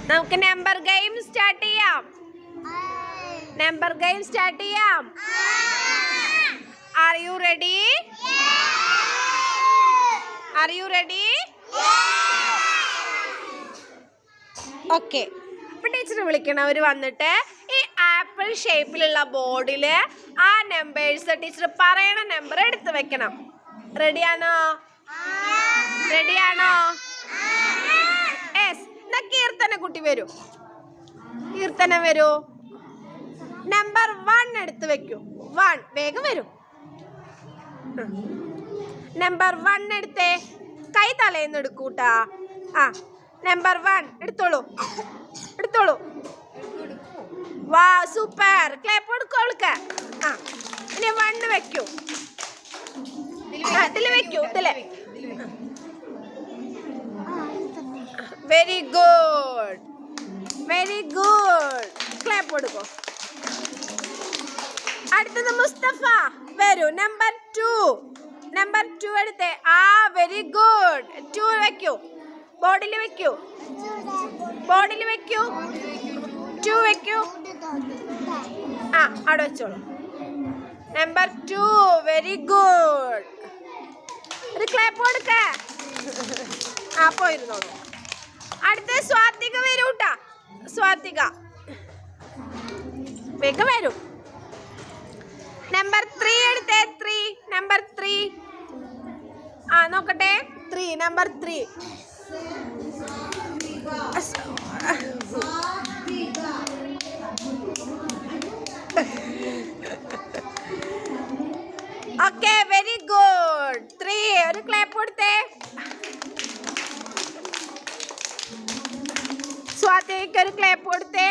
നമുക്ക് number game start ചെയ്യാം. Number game start ചെയ്യാം. Are you ready? Are you ready? Okay. അപ്പൊ teacher വിളിക്കണം. അവർ വന്നിട്ട് ഈ ആപ്പിൾ ഷേപ്പിലുള്ള ബോർഡിൽ ആ നമ്പേഴ്സ് ടീച്ചർ പറയണ നമ്പർ എടുത്ത് വെക്കണം. റെഡിയാണോ? റെഡിയാണോ? യെസ്. എന്നാ കീർത്തന കുട്ടി വരൂ. കീർത്തന വരൂ. നമ്പർ 1 എടുത്ത് വെക്കൂ. 1 വേഗം വരൂ. നമ്പർ 1 എടുത്തേ. കൈ തലേന്ന് എടുക്കൂട്ടാ. ആ നമ്പർ 1 എടുത്തോളൂ. എടുത്തോളൂ. വാ സൂപ്പർ. ക്ലാപ്പ് കൊടുക്കോൾക്ക്. ആ ഇനി 1 വെക്കൂ. ഇതിൽ വെക്കൂ. ഇതില്. Very good. Very good. Clap കൊടുക്കോ. അടുത്തത് മുസ്തഫ വരൂ. നമ്പർ 2. നമ്പർ 2 എടുത്തേ. ആ വെരി ഗുഡ്. 2 വെക്കൂ. ബോർഡിൽ വെക്കൂ. ബോർഡിൽ വെക്കൂ. 2 വെക്കൂ. ആ അവിടെ വെച്ചോളൂ. Number 2 very good. ഒരു ക്ലാപ്പ് കൊടുക്ക. ആ പോയിരുന്നോളൂ. അടുത്ത സ്വാതിക വരൂട്ടാ. സ്വാതിക വേഗം വരൂ. നമ്പർ 3 എടുത്തേ. 3 നമ്പർ 3. ആ നോക്കട്ടെ. 3 നമ്പർ 3. Okay very good. 3 ഒരു ക്ലാപ്പ് കൊടുത്തേ. സ്വാതിക്ക് ഒരു ക്ലാപ്പ് കൊടുത്തേ.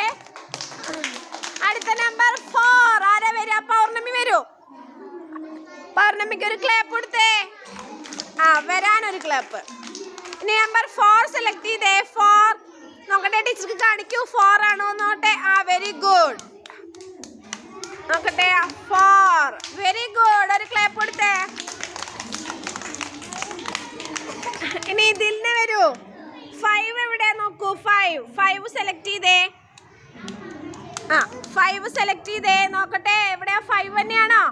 അടുത്ത നമ്പർ 4 ആരാ വരാ? പൗർണമി വരൂ. പൗർണമിക്ക് ഒരു ക്ലാപ്പ് കൊടുത്തേ. ആ വരാനൊരു ക്ലാപ്പ്. ഇനി നമ്പർ 4 സെലക്ട് ചെയ്തേ. 4 നോക്കട്ടെ. ടീച്ചർക്ക് കാണിക്കൂ. 4 ആണോ നോട്ടെ. ആ വെരി ഗുഡ്. നോക്കട്ടെ. 4 വെരി ഗുഡ്. ഒരു ക്ലാപ്പ് കൊടുത്തേ. ഇനി ഇതിൽ നിന്ന് വരൂ. 5 എവിടെ നോക്കൂ. 5 സെലക്ട് ചെയ്തേ. ആ 5 സെലക്ട് ചെയ്തേ. നോക്കട്ടെ എവിടെയാ. 5 തന്നെയാണോ?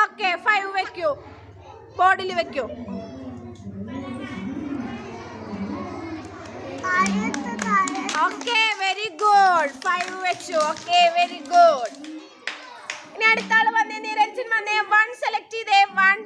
ഓക്കെ 5 വെക്കൂ. ബോർഡിൽ വെക്കൂ. Okay very good. 5 വെച്ചു. Okay very good. ഇനി അടുത്ത ആള് വന്നേ. നിരഞ്ജൻ വന്നേ. 1 സെലക്ട് ചെയ്തേ. 1